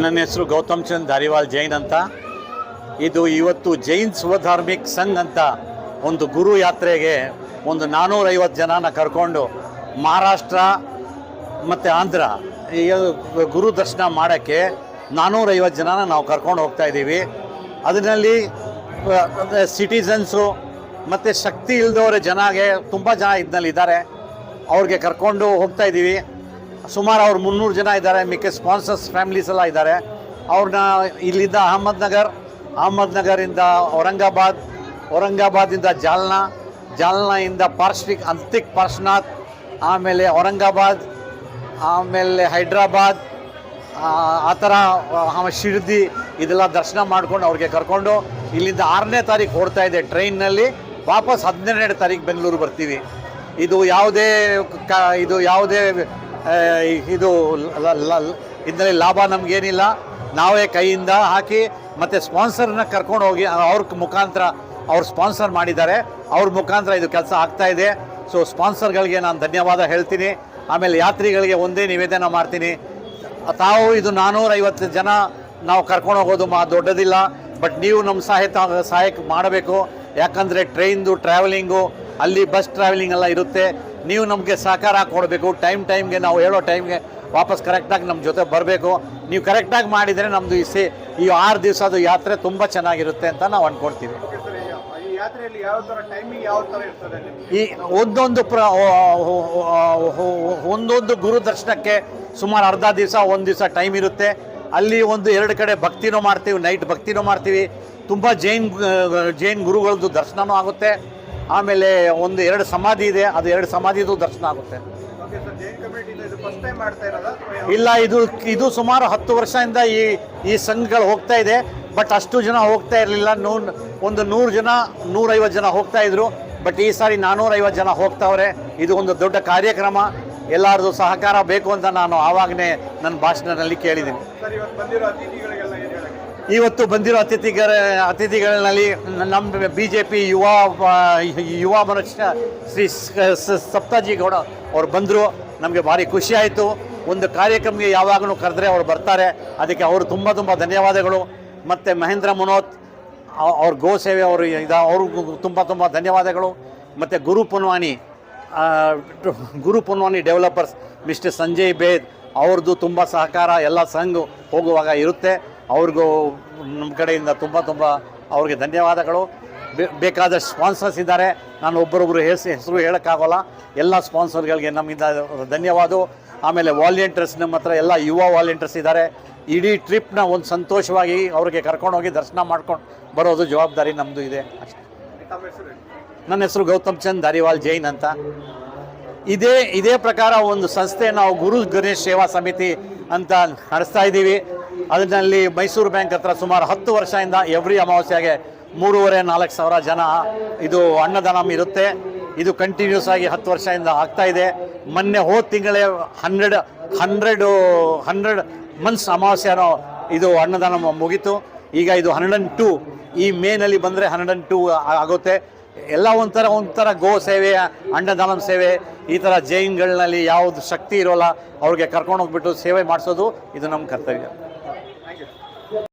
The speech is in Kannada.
ನನ್ನ ಹೆಸರು ಗೌತಮ್ ಚಂದ್ ಧಾರಿವಾಲ್ ಜೈನ್ ಅಂತ. ಇದು ಇವತ್ತು ಜೈನ್ ಸ್ವಧಾರ್ಮಿಕ್ ಸಂಘ್ ಅಂತ ಒಂದು ಗುರು ಯಾತ್ರೆಗೆ ಒಂದು 450 ಜನನ ಕರ್ಕೊಂಡು ಮಹಾರಾಷ್ಟ್ರ ಮತ್ತು ಆಂಧ್ರ ಗುರು ದರ್ಶನ ಮಾಡೋಕ್ಕೆ 450 ಜನನ ನಾವು ಕರ್ಕೊಂಡು ಹೋಗ್ತಾ ಇದ್ದೀವಿ. ಅದರಲ್ಲಿ ಸಿಟಿಸನ್ಸು ಮತ್ತು ಶಕ್ತಿ ಇಲ್ಲದವರ ಜನಗೆ ತುಂಬ ಜನ ಇದರಲ್ಲಿ ಇದ್ದಾರೆ. ಅವ್ರಿಗೆ ಕರ್ಕೊಂಡು ಹೋಗ್ತಾ ಇದ್ದೀವಿ. ಸುಮಾರು ಅವ್ರು 300 ಜನ ಇದ್ದಾರೆ. ಮಿಕ್ಕ ಸ್ಪಾನ್ಸರ್ಸ್ ಫ್ಯಾಮಿಲೀಸ್ ಎಲ್ಲ ಇದ್ದಾರೆ. ಅವ್ರನ್ನ ಇಲ್ಲಿಂದ ಅಹಮದ್ನಗರಿಂದ ಔರಂಗಾಬಾದಿಂದ ಜಾಲ್ನಾಯಿಂದ ಅಂತಿಕ್ ಪಾರ್ಶ್ವನಾಥ್, ಆಮೇಲೆ ಔರಂಗಾಬಾದ್, ಆಮೇಲೆ ಹೈದ್ರಾಬಾದ್, ಆ ಥರ ಶಿರ್ದಿ ಇದೆಲ್ಲ ದರ್ಶನ ಮಾಡ್ಕೊಂಡು ಅವ್ರಿಗೆ ಕರ್ಕೊಂಡು ಇಲ್ಲಿಂದ 6ನೇ ತಾರೀಕು ಹೊರಡ್ತಾ ಇದೆ ಟ್ರೈನ್ನಲ್ಲಿ. ವಾಪಸ್ 12ನೇ ತಾರೀಕು ಬೆಂಗಳೂರು ಬರ್ತೀವಿ. ಇದು ಯಾವುದೇ ಇದರಲ್ಲಿ ಲಾಭ ನಮಗೇನಿಲ್ಲ. ನಾವೇ ಕೈಯಿಂದ ಹಾಕಿ ಮತ್ತು ಸ್ಪಾನ್ಸರ್ನ ಕರ್ಕೊಂಡು ಹೋಗಿ ಅವ್ರ ಮುಖಾಂತರ ಅವ್ರು ಸ್ಪಾನ್ಸರ್ ಮಾಡಿದ್ದಾರೆ. ಅವ್ರ ಮುಖಾಂತರ ಇದು ಕೆಲಸ ಆಗ್ತಾಯಿದೆ. ಸೊ ಸ್ಪಾನ್ಸರ್ಗಳಿಗೆ ನಾನು ಧನ್ಯವಾದ ಹೇಳ್ತೀನಿ. ಆಮೇಲೆ ಯಾತ್ರಿಗಳಿಗೆ ಒಂದೇ ನಿವೇದನೆ ಮಾಡ್ತೀನಿ, ತಾವು ಇದು 450 ಜನ ನಾವು ಕರ್ಕೊಂಡು ಹೋಗೋದು ದೊಡ್ಡದಿಲ್ಲ. ಬಟ್ ನೀವು ನಮ್ಮ ಸಹಾಯಕ್ಕೆ ಮಾಡಬೇಕು. ಯಾಕಂದರೆ ಟ್ರೈನ್ದು ಟ್ರಾವೆಲಿಂಗು, ಅಲ್ಲಿ ಬಸ್ ಟ್ರಾವೆಲಿಂಗ್ ಎಲ್ಲ ಇರುತ್ತೆ. ನೀವು ನಮಗೆ ಸಹಕಾರ ಕೊಡಬೇಕು. ಟೈಮ್ಗೆ ನಾವು ಹೇಳೋ ಟೈಮ್ಗೆ ವಾಪಸ್ ಕರೆಕ್ಟಾಗಿ ನಮ್ಮ ಜೊತೆ ಬರಬೇಕು. ನೀವು ಕರೆಕ್ಟಾಗಿ ಮಾಡಿದರೆ ನಮ್ಮದು ಈ 6 ದಿವಸದ ಯಾತ್ರೆ ತುಂಬ ಚೆನ್ನಾಗಿರುತ್ತೆ ಅಂತ ನಾವು ಅಂದ್ಕೊಳ್ತೀವಿ. ಈ ಒಂದೊಂದು ಗುರು ದರ್ಶನಕ್ಕೆ ಸುಮಾರು ಅರ್ಧ ದಿವಸ 1 ದಿವಸ ಟೈಮ್ ಇರುತ್ತೆ. ಅಲ್ಲಿ 2 ಕಡೆ ಭಕ್ತಿನೂ ಮಾಡ್ತೀವಿ, ನೈಟ್ ಭಕ್ತಿನೂ ಮಾಡ್ತೀವಿ. ತುಂಬ ಜೈನ್ ಗುರುಗಳದ್ದು ದರ್ಶನವೂ ಆಗುತ್ತೆ. ಆಮೇಲೆ 2 ಸಮಾಧಿ ಇದೆ, ಅದು 2 ಸಮಾಧಿದು ದರ್ಶನ ಆಗುತ್ತೆ. ಇಲ್ಲ, ಇದು ಸುಮಾರು 10 ವರ್ಷದಿಂದ ಈ ಸಂಘಗಳು ಹೋಗ್ತಾ ಇದೆ. ಬಟ್ ಅಷ್ಟು ಜನ ಹೋಗ್ತಾ ಇರಲಿಲ್ಲ. ಒಂದು 100 ಜನ 150 ಜನ ಹೋಗ್ತಾ ಇದ್ರು. ಬಟ್ ಈ ಸಾರಿ 450 ಜನ ಹೋಗ್ತಾವ್ರೆ. ಇದು ಒಂದು ದೊಡ್ಡ ಕಾರ್ಯಕ್ರಮ. ಎಲ್ಲರದು ಸಹಕಾರ ಬೇಕು ಅಂತ ನಾನು ಆವಾಗಲೇ ನನ್ನ ಭಾಷಣದಲ್ಲಿ ಕೇಳಿದ್ದೀನಿ. ಇವತ್ತು ಬಂದಿರೋ ಅತಿಥಿಗಳಲ್ಲಿ ನಮ್ಮ BJP ಯುವ ಮನುಷ್ಯ ಶ್ರೀ ಸಪ್ತಾಜಿ ಗೌಡ ಅವ್ರು ಬಂದರು. ನಮಗೆ ಭಾರಿ ಖುಷಿ ಆಯಿತು. ಒಂದು ಕಾರ್ಯಕ್ರಮಕ್ಕೆ ಯಾವಾಗಲೂ ಕರೆದ್ರೆ ಅವ್ರು ಬರ್ತಾರೆ. ಅದಕ್ಕೆ ಅವರು ತುಂಬ ಧನ್ಯವಾದಗಳು. ಮತ್ತು ಮಹೇಂದ್ರ ಮುನೋತ್ ಅವ್ರ ಗೋ ಸೇವೆ ಅವ್ರಿಗೂ ತುಂಬ ಧನ್ಯವಾದಗಳು. ಮತ್ತು ಗುರು ಪುನ್ವಾನಿ ಡೆವಲಪರ್ಸ್ ಮಿಸ್ಟರ್ ಸಂಜಯ್ ಬೇದ್ ಅವ್ರದ್ದು ತುಂಬ ಸಹಕಾರ ಎಲ್ಲ ಸಂಘ ಹೋಗುವಾಗ ಇರುತ್ತೆ. ಅವ್ರಿಗೂ ನಮ್ಮ ಕಡೆಯಿಂದ ತುಂಬ ಅವ್ರಿಗೆ ಧನ್ಯವಾದಗಳು. ಬೇಕಾದಷ್ಟು ಸ್ಪಾನ್ಸರ್ಸ್ ಇದ್ದಾರೆ. ನಾನು ಒಬ್ಬರೊಬ್ಬರು ಹೆಸರು ಹೇಳೋಕ್ಕಾಗೋಲ್ಲ. ಎಲ್ಲ ಸ್ಪಾನ್ಸರ್ಗಳಿಗೆ ನಮ್ಮಿಂದ ಧನ್ಯವಾದ. ಆಮೇಲೆ ವಾಲಂಟಿಯರ್ಸ್ ನಮ್ಮ ಹತ್ರ ಎಲ್ಲ ಯುವ ವಾಲಂಟಿಯರ್ಸ್ ಇದ್ದಾರೆ. ಇಡೀ ಟ್ರಿಪ್ನ ಒಂದು ಸಂತೋಷವಾಗಿ ಅವ್ರಿಗೆ ಕರ್ಕೊಂಡೋಗಿ ದರ್ಶನ ಮಾಡ್ಕೊಂಡು ಬರೋದು ಜವಾಬ್ದಾರಿ ನಮ್ಮದು ಇದೆ ಅಷ್ಟೇ. ನನ್ನ ಹೆಸರು ಗೌತಮ್ ಚಂದ್ ಧಾರಿವಾಲ್ ಜೈನ್ ಅಂತ. ಇದೇ ಪ್ರಕಾರ ಒಂದು ಸಂಸ್ಥೆ ನಾವು ಗುರು ಗಣೇಶ್ ಸೇವಾ ಸಮಿತಿ ಅಂತ ನಡೆಸ್ತಾ ಇದ್ದೀವಿ. ಅದರಲ್ಲಿ ಮೈಸೂರು ಬ್ಯಾಂಕ್ ಹತ್ರ ಸುಮಾರು 10 ವರ್ಷದಿಂದ ಎವ್ರಿ ಅಮಾವಾಸ್ಯೆಗೆ 3,500-4 ಸಾವಿರ ಜನ ಇದು ಅನ್ನದಾನ ಇರುತ್ತೆ. ಇದು ಕಂಟಿನ್ಯೂಸ್ ಆಗಿ 10 ವರ್ಷದಿಂದ ಆಗ್ತಾಯಿದೆ. ಮೊನ್ನೆ ಹೋದ ತಿಂಗಳೇ 100 ಮಂತ್ಸ್ ಅಮಾವಾಸ್ಯನೋ ಇದು ಅನ್ನದಾನ ಮುಗೀತು. ಈಗ ಇದು 102, ಈ ಮೇನಲ್ಲಿ ಬಂದರೆ 102 ಆಗುತ್ತೆ. ಎಲ್ಲ ಒಂಥರ ಗೋ ಸೇವೆ, ಅನ್ನದಾನ ಸೇವೆ, ಈ ಥರ ಜೈನ್ಗಳಲ್ಲಿ ಯಾವುದು ಶಕ್ತಿ ಇರೋಲ್ಲ ಅವ್ರಿಗೆ ಕರ್ಕೊಂಡು ಹೋಗ್ಬಿಟ್ಟು ಸೇವೆ ಮಾಡಿಸೋದು ಇದು ನಮ್ಮ ಕರ್ತವ್ಯ.